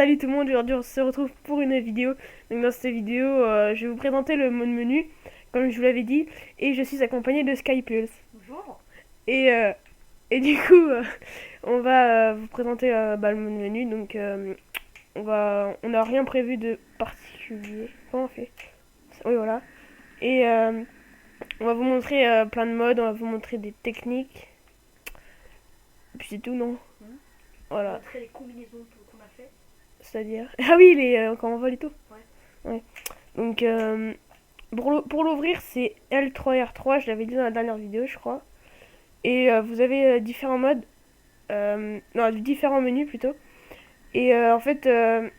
Salut tout le monde, aujourd'hui on se retrouve pour une vidéo. Donc dans cette vidéo, je vais vous présenter le mode menu, comme je vous l'avais dit, et je suis accompagnée de Skypulse. Bonjour. Et, euh, et du coup, on va vous présenter le mode menu. Donc on n'a rien prévu de particulier. Comment on fait? Oui, voilà. Et on va vous montrer plein de modes, on va vous montrer des techniques. Et puis c'est tout, non? On Voilà. montrer les combinaisons qu'on a fait. C'est-à-dire. Ah oui, quand on vole et tout. Ouais. Ouais. Donc, pour l'ouvrir, c'est L3R3, je l'avais dit dans la dernière vidéo, je crois. Et vous avez différents modes, non, différents menus plutôt. Et en fait, il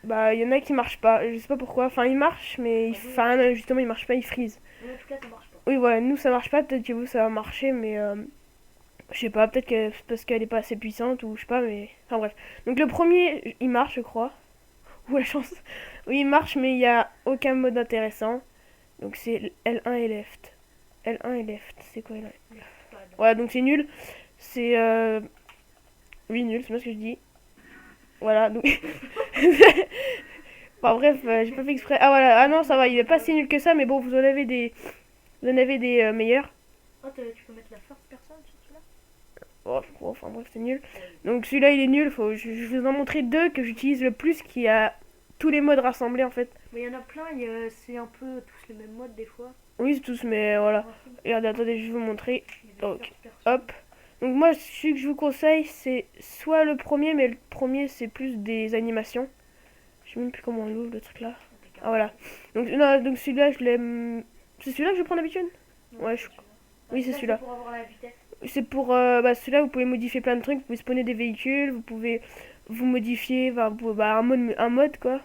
y en a qui marchent pas, je sais pas pourquoi. Enfin, ils marchent, mais justement, ils marchent pas, ils freeze. Mais en tout cas, ça marche pas. Oui, voilà, nous ça marche pas, peut-être que vous ça va marcher, mais je sais pas, peut-être que c'est parce qu'elle est pas assez puissante ou je sais pas, mais. Enfin bref. Donc, le premier, il marche, je crois. Ou la chance. Oui, il marche, mais il y a aucun mode intéressant. Donc c'est L1 et left. L1 et left, c'est quoi L1? Voilà, donc c'est nul. C'est oui, nul, c'est pas ce que je dis. Voilà, donc enfin bref, j'ai pas fait exprès. Ah voilà, ah non, ça va, il est pas si nul que ça, mais bon, vous en avez des meilleurs. Oh, tu peux mettre la first personne sur celui-là. Oh, enfin bref, c'est nul. Donc celui-là, il est nul. Je vous en montrer deux que j'utilise le plus, qui a tous les modes rassemblés en fait. Mais il y en a plein, c'est un peu tous les mêmes modes des fois. Oui, c'est tous, mais voilà. Regardez, attendez, je vais vous montrer. Il y a des Donc, first person. hop. Donc moi, celui que je vous conseille, c'est soit le premier, mais le premier, c'est plus des animations. Je sais même plus comment on l'ouvre, le truc là. Ah voilà. Donc, non, donc celui-là, je l'aime. C'est celui-là que je prends d'habitude? Non, Ouais, c'est celui-là. oui, c'est celui-là. Pour avoir la vitesse. C'est pour celui-là, vous pouvez modifier plein de trucs. Vous pouvez spawner des véhicules, vous pouvez vous modifier, enfin, un mode quoi.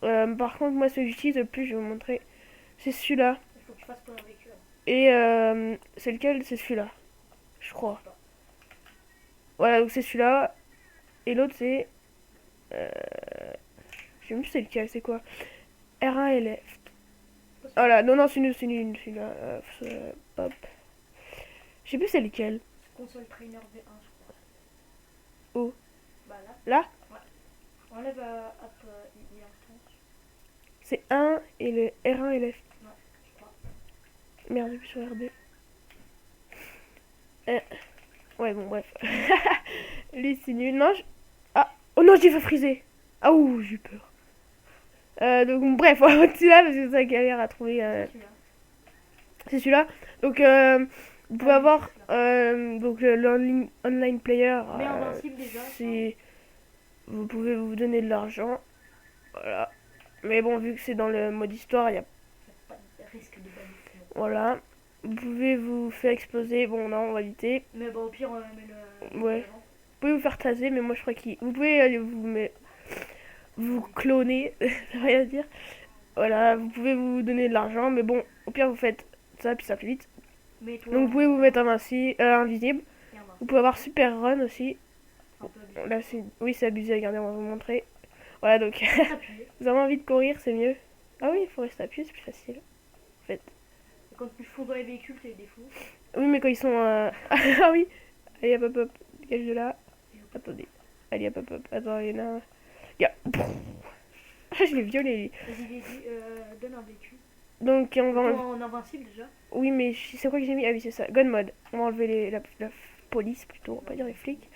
Par contre, moi, celui que j'utilise le plus, je vais vous montrer, c'est celui-là. Il faut que tu fasses pour un véhicule. Et c'est lequel? C'est celui-là, je crois. Voilà, donc c'est celui-là. Et l'autre, c'est. Euh, je sais même plus c'est lequel, c'est quoi? R1 et left. Voilà, non, non, c'est nul, celui-là. Hop. Je sais plus c'est lequel. C'est console trainer V1, je crois. Oh. Bah là. Là? Enlève hop, il y a un temps. C'est 1 et le R1 et left. Ouais, je crois. Merde, j'appuie sur R2. Ouais, bon, bref. Lui, c'est nul. Non, ah, oh non, j'ai fait friser. Ah, ouh, j'ai eu peur. Donc, bref, on va celui-là parce que ça galère à trouver. C'est celui-là. C'est celui-là. Donc, vous pouvez avoir donc l'online player. Mais invincible déjà. C'est, vous pouvez vous donner de l'argent. Voilà. Mais bon, vu que c'est dans le mode histoire, il y a. Pas de risque de bannissement. Voilà. Vous pouvez vous faire exploser. Bon, non, on va éviter. Mais bon, au pire, on met le. Ouais. Vous pouvez vous faire taser, mais moi je crois qu'il. Vous pouvez aller vous cloner, ça veut rien dire. Voilà, vous pouvez vous donner de l'argent, mais bon, au pire vous faites ça, puis ça plus vite. Mais toi, Donc vous pouvez vous mettre invisible. et invincible. Vous pouvez avoir super run aussi. Un peu abusé. Là, oui, c'est abusé, regardez, on va vous montrer. Voilà, donc Appuyer. vous avez envie de courir, c'est mieux. Ah oui, il faut rester appuyé, c'est plus facile. En fait. Et quand tu fonds dans les véhicules, t'as des défauts. Oui, mais quand ils sont. Ah oui, allez, hop, hop, hop, dégage de là. Attendez, allez, hop, hop, hop. Attends, il y en a un. Ah, je l'ai violé lui. Vas-y, donne un véhicule. Donc on va Toi, en invincible déjà. oui, mais c'est quoi que j'ai mis? Ah oui, c'est ça. Gun mode. On va enlever la police plutôt, on va pas dire les flics.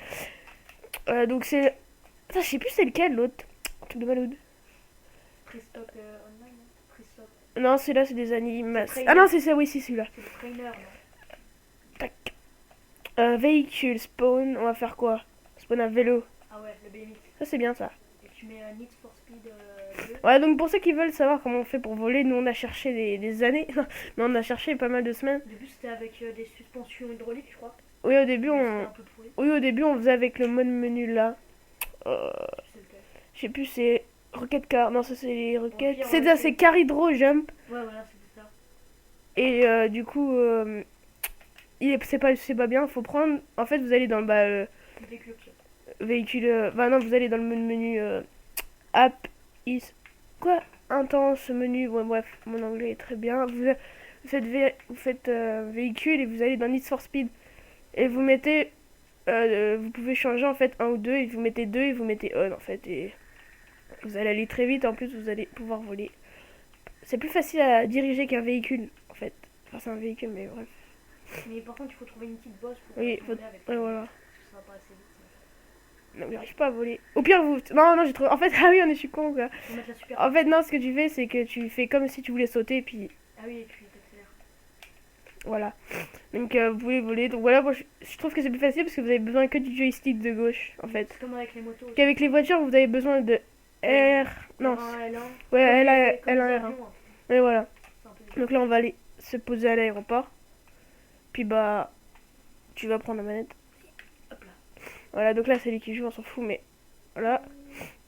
Donc c'est. Ça, je sais plus c'est lequel l'autre. Truc de malade. Prestock online. Prestock. Non, celui-là c'est des animations. C'est Ah non, c'est ça, oui, c'est celui-là. C'est le trainer, non. Tac. Véhicule, spawn. On va faire quoi? Spawn un vélo. Ah ouais, le BMX. Ça, c'est bien ça. Et tu mets Need for Speed 2. Ouais, donc pour ceux qui veulent savoir comment on fait pour voler, nous on a cherché des années. Mais on a cherché pas mal de semaines. Au début, c'était avec des suspensions hydrauliques, je crois. Oui, au début, C'était on. un peu pourri. Oui, au début, on faisait avec le mode menu là. Tu sais lequel. Je sais plus, c'est Rocket Car. Non, ça c'est les roquettes. pire, C'est ouais, ça, c'est- c'est Car Hydro Jump. Ouais, voilà, c'était ça. Et du coup, c'est pas bien. Faut prendre. En fait, vous allez dans le Le véhicule option. véhicule. Enfin, non, vous allez dans le menu App is. Quoi? Intense menu. Ouais, bref, mon anglais est très bien. Vous faites véhicule et vous allez dans Need for Speed. Et vous mettez. Vous pouvez changer en fait un ou deux. Et vous mettez deux et vous mettez on en fait. Et Vous allez aller très vite, en plus vous allez pouvoir voler. C'est plus facile à diriger qu'un véhicule, en fait. Enfin, c'est un véhicule, mais bref. Mais par contre, il faut trouver une petite bosse pour Oui, voler avec. ouais, voilà. Parce que ça va pas assez vite. Non, mais j'arrive pas à voler. Au pire, vous... Non, non, j'ai trouvé... En fait, ah oui, on est, je suis con, quoi. Faut mettre la super. En fait, non, ce que tu fais, c'est que tu fais comme si tu voulais sauter, puis Ah oui, et puis t'accélères. voilà. Donc, vous pouvez voler. Donc voilà, moi, je trouve que c'est plus facile parce que vous avez besoin que du joystick de gauche, en fait. C'est comme avec les motos. Qu'avec les voitures, vous avez besoin de R... Non, R1, L1. ouais, L1, L1, L1, R1. Mais voilà. C'est un peu Donc là, on va aller se poser à l'aéroport. Puis bah, tu vas prendre la manette. hop là. Voilà, donc là, c'est lui qui joue, on s'en fout, mais voilà.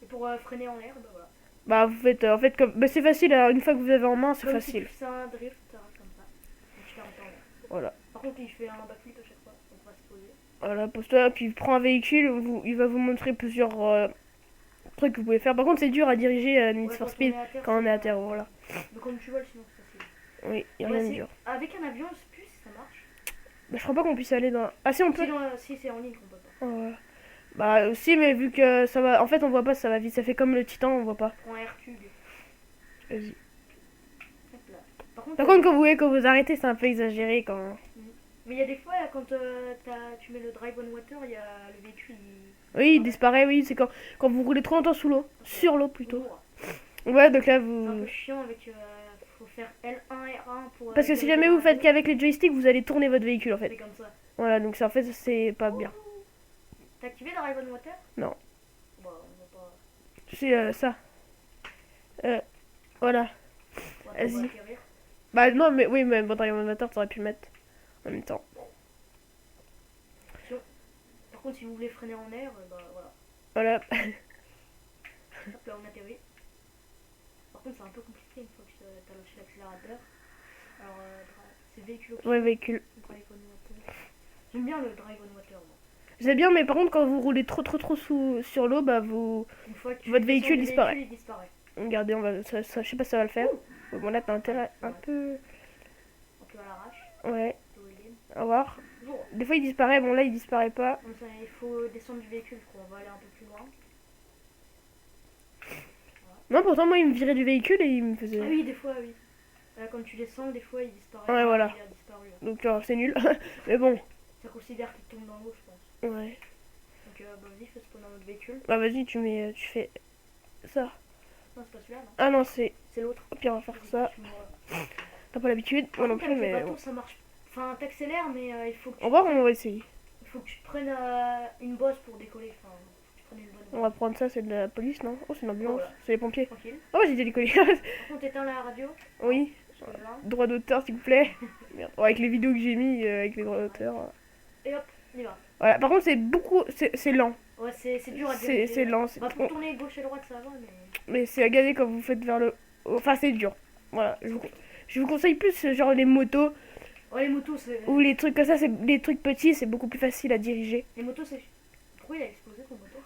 Et pour freiner en l'air, bah voilà. Bah, vous faites, en fait, comme... Bah, c'est facile, hein, une fois que vous avez en main, c'est Comme facile. Si tu fais un drift, comme ça. Donc tu fais en l'air. Voilà. Par contre, il fait un backflip à chaque fois. Donc on va se poser. Voilà, pose-toi, puis prends un véhicule, il va vous montrer plusieurs trucs que vous pouvez faire. Par contre, c'est dur à diriger Need Ouais, for quand Speed on est à terre, quand on est à c'est terre, voilà. Mais comme tu voles, sinon c'est facile. Oui, il y a Ouais, rien de c'est- dur. Avec un avion, je sais plus si ça marche. Bah, je crois pas qu'on puisse aller dans... Ah si, on peut. Si c'est en ligne qu'on peut pas. Ouais. Bah, si, mais vu que ça va... En fait, on voit pas, ça va vite. Ça fait comme le Titan, on voit pas. Prends un Hercule. Vas-y. Hop là. Par Par contre, quand vous voyez que vous arrêtez, c'est un peu exagéré quand... mais il y a des fois, là, quand tu mets le drive on water, il y a le véhicule. Oui, il disparaît, oui, c'est quand vous roulez trop longtemps sous l'eau. Sur l'eau, plutôt. Lourd. Ouais, donc là, C'est un vous... peu chiant avec. Faut faire L1, R1 pour. Parce que si diriger jamais vous un faites avion. qu'avec les joysticks, vous allez tourner votre véhicule, en C'est fait. comme ça. Voilà, donc ça, en fait, c'est pas bien. T'as activé le drive on water? Non. Bah, on va pas. C'est ça. Voilà. On va Vas-y. atterrir. Bah non, mais oui, mais votre animateur, t'aurais pu le mettre en même temps. Par contre, si vous voulez freiner en air, bah voilà. Voilà. Hop là, on atterrit. Par contre, c'est un peu compliqué une fois que t'as lâché l'accélérateur. Alors, c'est véhicule. Ouais, véhicule. Drive on water. J'aime bien le drive on water, moi. C'est bien, mais par contre, quand vous roulez trop sur l'eau, bah vous... Une fois que tu Votre descends véhicule du disparaît. véhicule, il disparaît. Regardez, on va... je sais pas si ça va le faire. Bon, là, t'as intérêt un peu... Un peu à l'arrache. Ouais, Au ligne. au revoir. Bonjour. Des fois, il disparaît. Bon, là, il disparaît pas. Comme ça, il faut descendre du véhicule, quoi. On va aller un peu plus loin. Non, pourtant, moi, il me virait du véhicule et il me faisait... Ah oui, des fois, oui. Quand tu descends, des fois, il disparaît. Ouais, voilà. Il a disparu. Donc, c'est nul. Mais bon, Ça considère qu'il tombe dans l'eau, je pense. ouais. Donc, bah, vas-y, fais spawn dans notre véhicule. Bah, vas-y, tu fais ça. Non, c'est pas celui-là, non. Ah non, c'est... C'est l'autre. Au pire, on va faire ça. Tu me- T'as pas l'habitude. Moi non Par plus, contre, avec mais les bon. bateaux, ça marche. Enfin, t'accélères, mais il faut que tu Au revoir, on va essayer. il faut que tu te prennes une bosse pour décoller. Enfin, faut que tu prennes une bonne On va prendre ça, c'est de la police, non? Oh, c'est une ambulance. Voilà. C'est les pompiers. tranquille. Oh, j'ai dit décoller. Par contre, éteins la radio. Oui. Parce que là, Droit d'auteur, s'il vous plaît. Merde. Oh, avec les vidéos que j'ai mis avec les droits d'auteur. et hop, on y va. Voilà, par contre, c'est beaucoup. C'est lent. Ouais, c'est dur à C'est diriger. lent. C'est Bah, trop... pour tourner gauche et droite, ça va, mais. Mais c'est à gagner quand vous faites vers le haut. Enfin, c'est dur. Voilà. Je vous conseille plus, genre les motos Ouais, les motos, c'est. ou les trucs comme ça. C'est les trucs petits, c'est beaucoup plus facile à diriger. Les motos, c'est. Pourquoi il a explosé ton moto?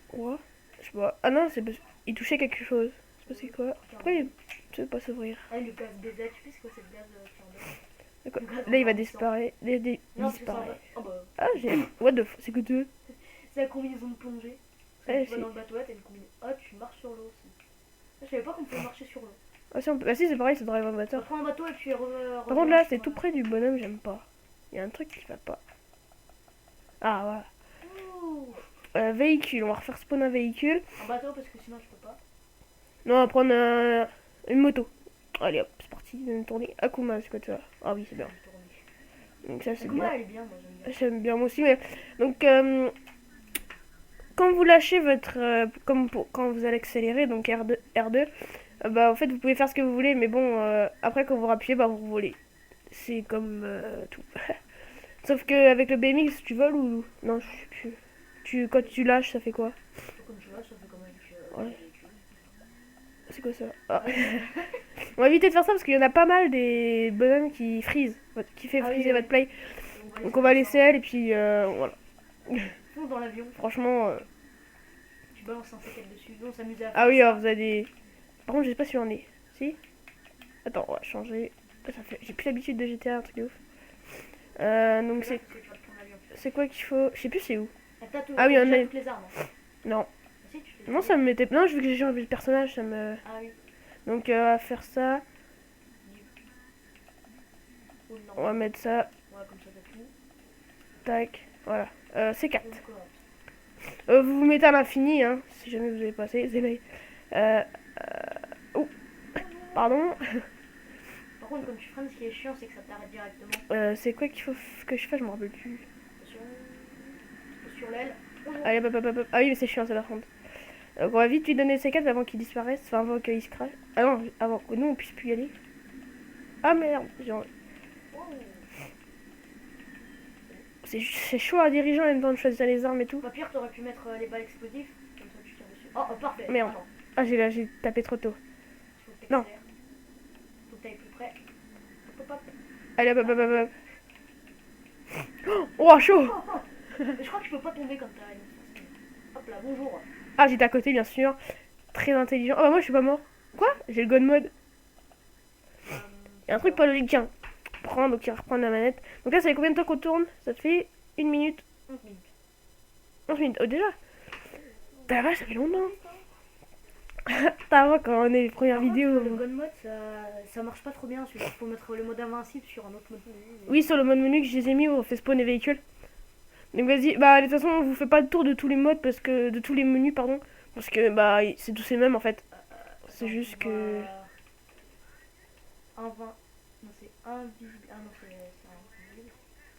Quoi? Je sais pas. Ah non, c'est parce il touchait quelque chose. Je sais pas c'est quoi. Pourquoi il peut pas s'ouvrir? Ah, le gaz BZ, tu sais c'est quoi, c'est le gaz qui en donne. D'accord. Le gaz Là, il va renforçant. disparaître. Il Non, c'est ça. disparaît. Oh bah, Ah, j'ai. What the fuck? C'est que deux. c'est la combinaison de plongée. Ouais, Tu vas c'est- dans le bateau, t'as une combinaison. Ah, tu marches sur l'eau aussi. Je savais pas qu'on pouvait marcher sur l'eau. Ah, si, bah si, c'est pareil, c'est Drive Motor. Prends un bateau et puis Par contre, là, c'est tout près du bonhomme, j'aime pas. Il y a un truc qui va pas. Ah, voilà. Véhicule, on va refaire spawn un véhicule. Un bateau parce que sinon je peux pas. Non, on va prendre une moto. Allez hop, c'est parti, on va tourner. Akuma, c'est quoi ça? Ah oui, c'est bien. Donc ça, c'est Akuma, bien. elle est bien, moi j'aime bien. J'aime bien moi aussi, mais... Donc, quand vous lâchez votre... quand vous allez accélérer, donc R2, bah en fait, vous pouvez faire ce que vous voulez, mais bon, après, quand vous rappuyez, bah vous volez. C'est comme tout. Sauf que avec le BMX, tu voles ou... Non, je sais plus. Quand tu lâches, ça fait quoi? Comme tu vois, ça fait comme avec Ouais. le véhicule. C'est quoi ça? Ah. On va éviter de faire ça parce qu'il y en a pas mal des bonhommes qui freeze, qui fait Ah oui, freezer oui. votre play. Donc on va laisser elle et puis voilà. Fonce dans l'avion, Franchement... tu balances un sac dessus. Nous on s'amusait à faire Ah oui, ça. alors vous avez des... Par contre, je sais pas si j'en ai. Si? Attends, on va changer. Ça fait... J'ai plus l'habitude de GTA, un truc de ouf. Donc C'est c'est... là parce que tu vas te prendre l'avion. C'est quoi qu'il faut... Je sais plus c'est où. Ah, t'as tout- Ah oui, t'as on déjà a- toutes les armes. Hein. Non. Si, tu Non, ça me mettait. Non, je veux que j'ai enlevé le personnage, ça me. Ah oui. Donc, on va faire ça. Ou On va non. mettre ça. Ouais, comme ça, t'as tout. Tac. Voilà. C'est 4. Donc, Vous vous mettez à l'infini, hein, si jamais vous avez passé. C'est là. Oh, pardon. Par contre, comme tu freines, ce qui est chiant, c'est que ça t'arrête directement. C'est quoi qu'il faut que je fasse? Je me rappelle plus. Attention. Sur l'aile. Allez, hop, hop, hop, hop. Ah oui, mais c'est chiant, ça par contre. Donc, on va vite lui donner C4 avant qu'il disparaisse. Enfin, avant qu'il se crache. Ah non, avant que nous on puisse plus y aller. Ah merde. C'est chaud à diriger en même temps de choisir les armes et tout. Pas pire, t'aurais pu mettre les balles explosives. Comme ça, tu tires dessus. Oh, parfait. Merde. Attends, Ah, j'ai tapé trop tôt. faut que Non. t'accélères. Faut que t'ailles plus près. Hop, hop, hop. Allez, hop, hop, hop, hop. Oh, chaud. Mais je crois que je peux pas tomber quand t'as une. Hop là, bonjour. Ah, j'étais à côté, bien sûr. Très intelligent. Oh, bah moi, je suis pas mort. Quoi? J'ai le gun mode. Il y a un truc pas logique, tiens. Prends, donc il va reprendre la manette. Donc là, ça fait combien de temps qu'on tourne? Ça te fait 1 minute. 11 minutes. 11 minutes. Oh, déjà? T'as vache, ça fait longtemps. T'as vu quand on est les premières Par contre, vidéos. le gun mode, ça marche pas trop bien. Il faut mettre le mode invincible sur un autre mode. Oui, sur le mode menu que je les ai mis où on fait spawn et véhicules. Donc vas-y, bah de toute façon, on vous fait pas le tour de tous les modes parce que. De tous les menus, pardon. Parce que bah c'est tous les mêmes en fait. C'est juste que. Non, c'est invisible. Ah non, c'est invisible.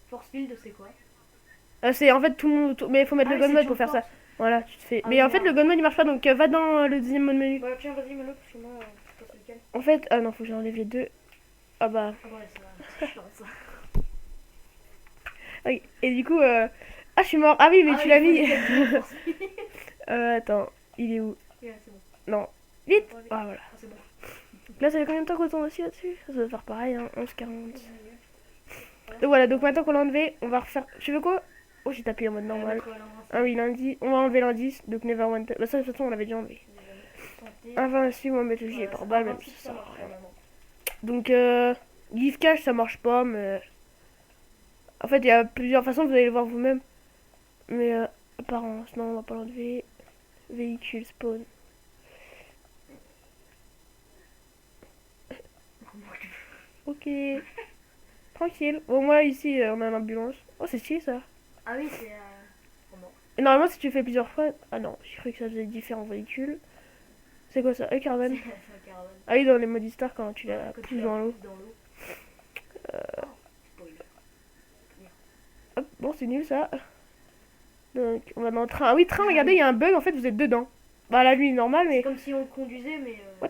Force field, c'est quoi? C'est en fait tout le monde. Mais il faut mettre le gun mode pour faire ça. Voilà, tu te fais. Ah, mais en fait, merde. le gun mode il marche pas donc va dans le deuxième mode menu. Bah, tiens, vas-y, mets-le parce que moi, je sais pas c'est lequel. En fait, ah non, faut que j'enlève les deux. Ah bah. Ah, ouais, c'est chiant ça. Oui. Et du coup, ah, je suis mort. Ah oui, mais Ah, tu il l'as faut mis. dire force field. Attends, il est où? Ouais, c'est bon. Non. Vite. Ouais, Ah voilà. Ah, c'est bon. Là, ça fait combien de temps qu'on tourne aussi là-dessus? Ça doit faire pareil, hein. 11h40. Donc voilà, donc maintenant qu'on l'a enlevé, on va refaire. Tu veux quoi? Oh, j'ai tapé en mode normal. Ah oui, lundi. On va enlever l'indice, donc Neverwinter. Bah, ça, de toute façon, on l'avait déjà enlevé. Invincible, on va mettre le gilet par balle, même si ça sert à rien. Donc, Give Cash, ça marche pas, mais. En fait, il y a plusieurs façons, vous allez le voir vous-même. Mais, apparence, non, on va pas l'enlever. Véhicule, spawn. Ok. Tranquille. Bon, moi, ici, on a l'ambulance. Oh, c'est stylé ça. Ah oui, c'est. Comment? Et normalement, si tu fais plusieurs fois. Ah non, j'ai cru que ça faisait différents véhicules. C'est quoi ça? Caravane. C'est un caravane. Ah oui, dans les mode Star quand tu la Quand tu pousses la dans l'eau. pousses dans l'eau. Spoiler. Hop, bon, c'est nul ça. Donc, on va dans le train. Ah oui, train, regardez, il y a un bug, en fait, vous êtes dedans. Bah, la nuit, normal, C'est mais. comme si on le conduisait, mais. What?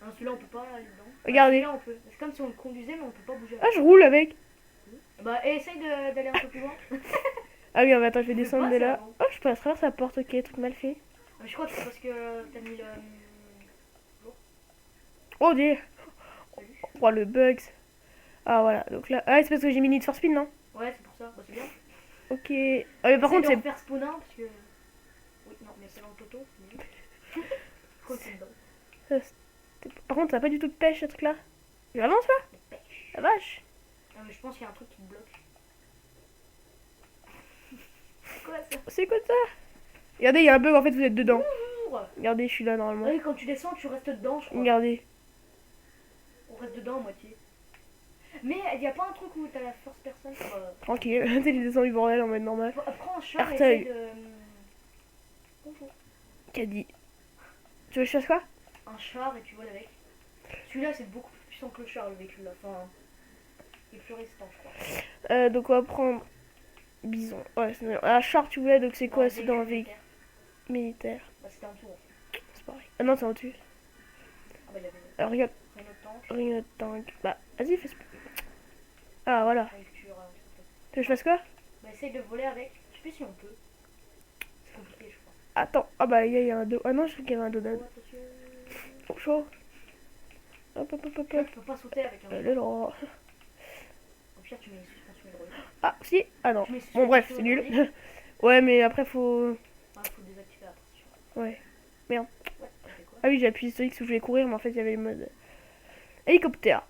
Non, celui-là, on peut pas aller dedans. Regardez. Celui-là, on peut. C'est comme si on le conduisait, mais on peut pas bouger. Ah, je roule avec. Bah, essaye d'aller un peu plus loin. Ah oui, attends, je vais Je descendre passe de là. avant. Oh, je passe à travers sa porte, ok, truc mal fait. Je crois que c'est parce que t'as mis le. Oh, Dieu. Salut. Oh, le bugs. Ah, voilà, donc là. Ah, c'est parce que j'ai mis Need for Speed, non? Ouais, c'est pour ça. Bah, c'est bien. Ok. Ah, mais par contre, c'est. faire spawner parce que. Oui, non, mais c'est dans le toto. C'est mieux. Quoi, c'est dedans. Par contre, ça a pas du tout de pêche, ce truc-là. Il avance, là? Pêche. La vache. Ah, mais je pense qu'il y a un truc qui te bloque. Quoi ça? C'est quoi ça? Regardez, il y a un bug, en fait, vous êtes dedans. Bonjour. Regardez, je suis là, normalement. Oui, quand tu descends, tu restes dedans, je crois. Regardez. On reste dedans à moitié. Mais il n'y a pas un truc où t'as la first person. Tranquille. T'es descendu du bordel en mode normal. Prends un char et Arteuil. essaye de. Bonjour. Qu'a dit? Tu veux que je fasse quoi? Un char et tu voles avec. Celui-là, c'est beaucoup plus puissant que le char, le véhicule là. Enfin, il est plus résistant, je crois. Donc, on va prendre. Bison. Ouais, c'est mieux. Ah, char, tu voulais, donc c'est quoi? Non, C'est dans un véhicule militaire. militaire. Bah, c'était en dessous. En fait. C'est pareil. Ah non, c'est en dessus. Ah, bah, il y avait Alors, regarde. un autre tank. Rien de tank. Bah, vas-y, fais. Ah, voilà. Avec tu auras un petit peu. Tu veux que je fasse quoi? Bah, essaye de voler avec. Je sais plus si on peut. C'est compliqué, je crois. Attends. Ah, bah, il y a un dos. Ah non, je crois qu'il y avait un dos Oh, d'âne. attention. Oh, chaud. Hop, hop, hop, hop, hop. Tu peux pas sauter avec un char. Le droit. Au pire, tu mets une suspension hydraulique. Ah, si. Ah non. Tu mets une Bon, bref, c'est suspension nul. hydraulique. Ouais, mais après, faut. Ah, faut désactiver la pression. Ouais. Ouais, ça fait quoi? Ah oui, j'ai appuyé sur X où je voulais courir, mais en fait, il y avait le mode. Hélicoptère.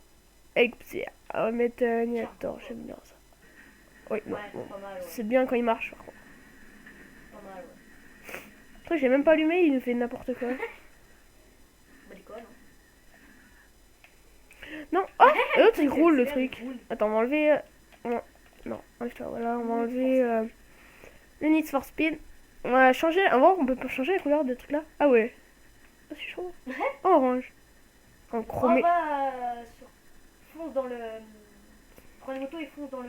Hélicoptère. On va mettre Niator, j'aime bien ça. Oui, non, Ouais, bon. c'est pas mal, ouais. C'est bien quand il marche, par contre. Pas mal, ouais. Après, j'ai même pas allumé, il nous fait n'importe quoi. Bah, des quoi, non? Non, oh, l'autre il roule le C'est truc. roule. Attends, on va enlever. Non, enlève-toi, voilà, on va enlever le Need for Speed. On va changer. On va voir, on peut pas changer la couleur de truc là. Ah ouais. Ah, c'est chaud. Oh, orange. En Oh chromé. bah, fonce dans le. Prends les motos et fonce dans le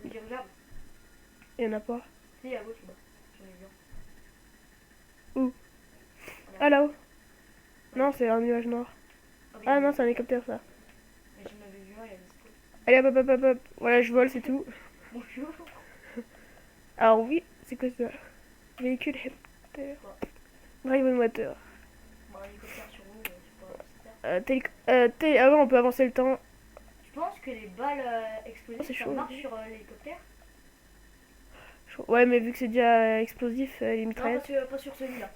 dirigeable. Il y en a pas. Si, à gauche, là-bas. J'en ai bien. Où? Regarde. Ah là-haut. Non, c'est un nuage noir. oui, Ah oui. non, c'est un hélicoptère ça. Mais j'en avais vu un, il y avait ce truc. Allez, hop, hop, hop, hop, hop. Voilà, je vole, c'est tout. Bonjour. Alors oui, c'est quoi ça? Véhicule hélicoptère. Drive moteur. Bah, un hélicoptère sur vous, c'est pas nécessaire. Ah ouais, on peut avancer le temps. Tu penses que les balles explosives, Oh, c'est ça chaud, marche lui. sur l'hélicoptère? Ouais, mais vu que c'est déjà explosif, les Non, mitraillettes. pas sur celui-là.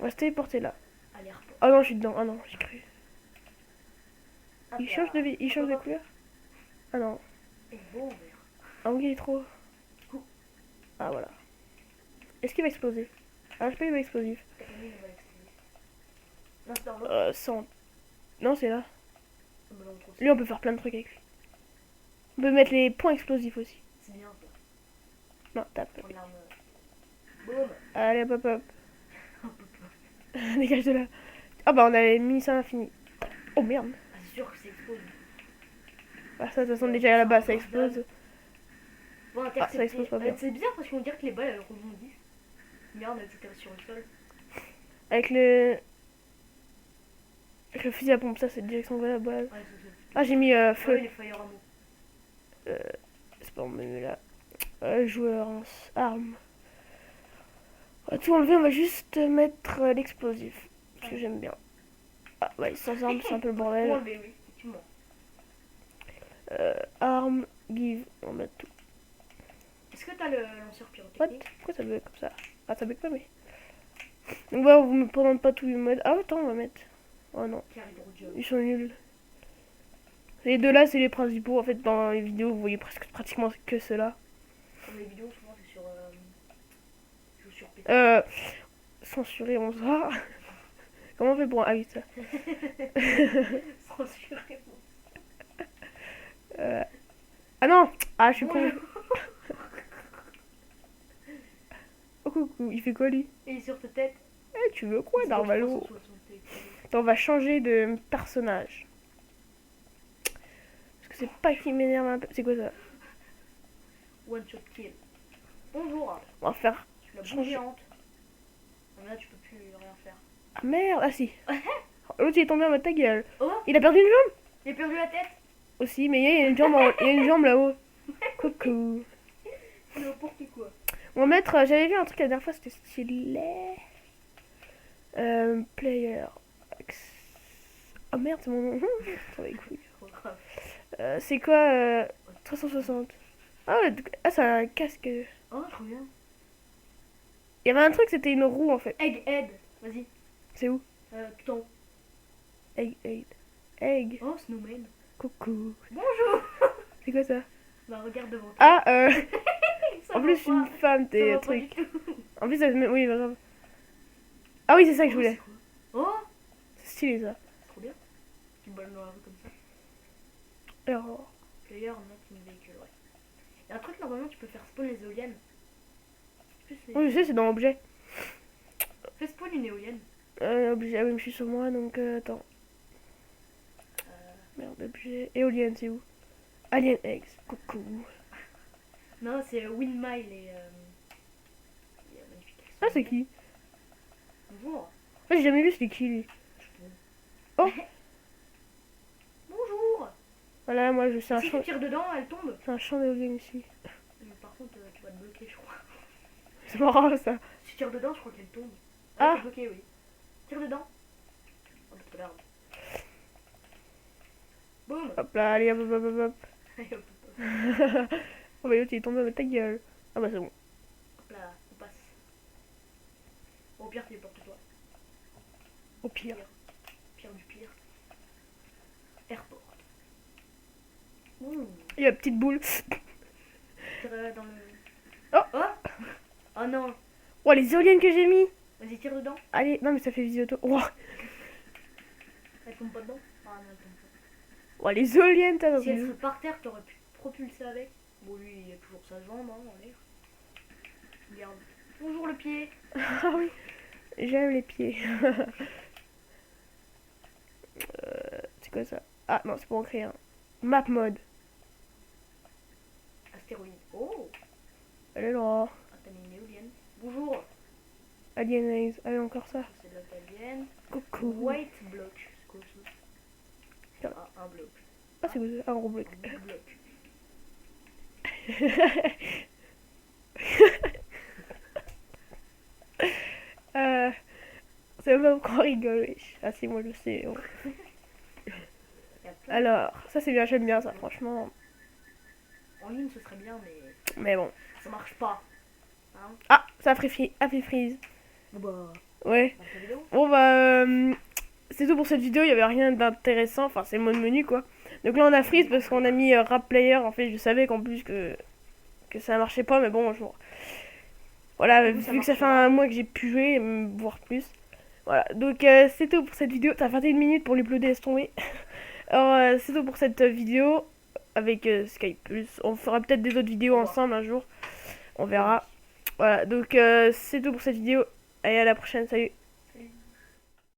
On va se téléporter là. Allez, repos. Oh non, je suis dedans. Ah non, j'ai cru. Hop Il là. change de vie, il change de Hop, hop. couleur. Ah non. Et bon, vert. Ah oui, il est trop. Ah voilà. Est-ce qu'il va exploser? Ah, je sais pas, il va explosif. T'as pas mis une balle explosive. Non, c'est dans l'autre. 100. Non, c'est là. Ah, bah, non, trop, Lui, on peut faire plein de trucs avec lui. On peut mettre les points explosifs aussi. c'est bien ça. Non, tape. Prendre l'arme. Boum. Allez, hop, hop, hop. Dégage de là. Ah bah, on avait mis ça à l'infini. Oh merde. Ah, c'est sûr que c'est explosé. Ah, ça, de toute façon, déjà à la base, ça explose. Bon, Ah, ça explose pas bien. C'est bizarre parce qu'on dirait que les balles elles rebondissent. Merde, elles étaient sur le sol. Avec le. Avec le fusil à pompe, ça, c'est direction vers la base. Ouais, Ah, j'ai mis feu. Ouais, les fire ammo. C'est pas mon menu là. Joueur, arme. On va tout enlever, on va juste mettre l'explosif. Parce que j'aime bien. Ah ouais, sans arme, c'est un peu le Pour bordel. enlever, oui, effectivement. Arme, give, on met tout. Est-ce que t'as le lanceur What? pyrotechnique? Pourquoi ça bug comme ça? Ah, ça bug pas, mais. Donc voilà, vous me prenez pas tous les modes. Ah, attends, on va mettre. Oh non, Car hydrogel. ils sont nuls. Les deux là, c'est les principaux. En fait, dans les vidéos, vous voyez pratiquement que ceux-là. Comme les vidéos, souvent c'est sur. Je joue sur PC. Censuré, on va. Comment on fait pour. Ah oui, ça. Censuré. Ah non! Ah, je suis con. Bonjour. Oh, coucou, il fait quoi lui? Et il est sur ta tête. Eh, tu veux quoi, C'est pour Narvalo? 360. Attends, on va changer de personnage. Parce que c'est pas qui m'énerve un peu. C'est quoi ça? One shot kill. Bonjour. On va faire. Je suis la Changer. bougeante. Ah, mais là, tu peux plus rien faire. Ah merde! Ah si! L'autre il est tombé en mode ta gueule. Oh, Il a perdu une jambe j'ai perdu la tête. aussi, mais il y a une jambe, il y a une jambe là-haut. Coucou. C'est n'importe quoi. On va mettre. J'avais vu un truc la dernière fois, c'était stylé. Player. Oh merde, c'est mon nom. Sur les couilles. Trop grave. C'est quoi 360? Ah ouais, ah, c'est un casque. Oh, trop bien. Il y avait un truc, c'était une roue en fait. Egghead. Vas-y. C'est où? Tout en haut. Egg. Egg. Oh, snowman. Coucou. Bonjour. C'est quoi ça? Bah, regarde devant toi. Ah, Ça en va plus, pas. une femme, Ça t'es va pas truc. du tout. En plus, ça se met. Oui, bah, grave. Ah oui, c'est ça que je Oh, voulais. c'est quoi? Oh, C'est stylé ça. c'est trop bien. Tu balles dans la rue comme ça. Alors. Player, note une véhicule, ouais. Il y a un truc, normalement, tu peux faire spawn les éoliennes. Je sais, Oui, je sais, c'est dans objet. fais spawn une éolienne. Objet. Ah oui, mais je suis sur moi donc attends. Merde, objet. Éolienne, c'est où? Alien Eggs. Coucou. Non, c'est Windmile et. Il y a magnifique. Ah, c'est qui? Bonjour. Ah, j'ai jamais vu, c'est qui lui? Oh. Bonjour. Voilà, moi je sais un Si champ. tu tires dedans, elle tombe. C'est un champ d'éolienne ici. Mais par contre, tu vas te bloquer, je crois. C'est marrant ça. Si tu tires dedans, je crois qu'elle tombe. Ah. T'es bloqué, oui. Tire dedans. Oh, tout à l'heure. Boum. Hop là, allez, hop, hop, hop, hop. Allez, hop, hop, hop. Oh bah l'autre il est tombé, mais ta gueule. Ah bah c'est bon. Hop là, on passe. Au pire, téléporte-toi. Au pire. Pire du pire. Airport. Ouh. Il y a la petite boule. Tire dans le. Oh. Oh. Oh non. Oh les éoliennes que j'ai mis. Vas-y, tire dedans. Allez, non mais ça fait visio auto. Oh, Elle tombe pas dedans. Ah non, elle tombe pas. oh les éoliennes, t'as dans Si elle une- serait par terre, t'aurais pu te propulser avec. Bon, lui, il a toujours sa jambe hein, en l'air. Regarde. Bonjour le pied. Ah oui, j'aime les pieds. C'est quoi ça? Ah non, c'est pour en créer un. Map mode. Astéroïde. Oh. Allez là. Ah, t'as mis une éolienne. Bonjour. Alienize. Allez, encore ça. C'est de l'italienne. Coucou. White block. C'est quoi ça? Tiens. Ah, un bloc. Ah, c'est un gros bloc. Un bloc. euh, c'est même pas pourquoi on rigole. Wesh. Ah si, moi je sais. Bon. Et après, Alors, ça c'est bien, j'aime bien ça, franchement. en ligne, ce serait bien, mais Mais bon. ça marche pas. Hein? Ah, ça a fait freeze. Bon, bah, Ouais. dans ta vidéo. Bon bah, c'est tout pour cette vidéo. Il y avait rien d'intéressant. Enfin, c'est le mode menu quoi. Donc là on a freeze parce qu'on a mis rap player. En fait, je savais qu'en plus que ça marchait pas, mais bon, voilà, Du coup, ça vu que ça marche fait pas. un mois que j'ai pu jouer, voire plus. Voilà, donc c'est tout pour cette vidéo. Ça fait 21 minutes pour l'uploader, laisse tomber. Alors c'est tout pour cette vidéo avec Skype Plus. On fera peut-être des autres vidéos Au revoir. ensemble un jour. On verra. Voilà, donc c'est tout pour cette vidéo. Allez, à la prochaine, salut.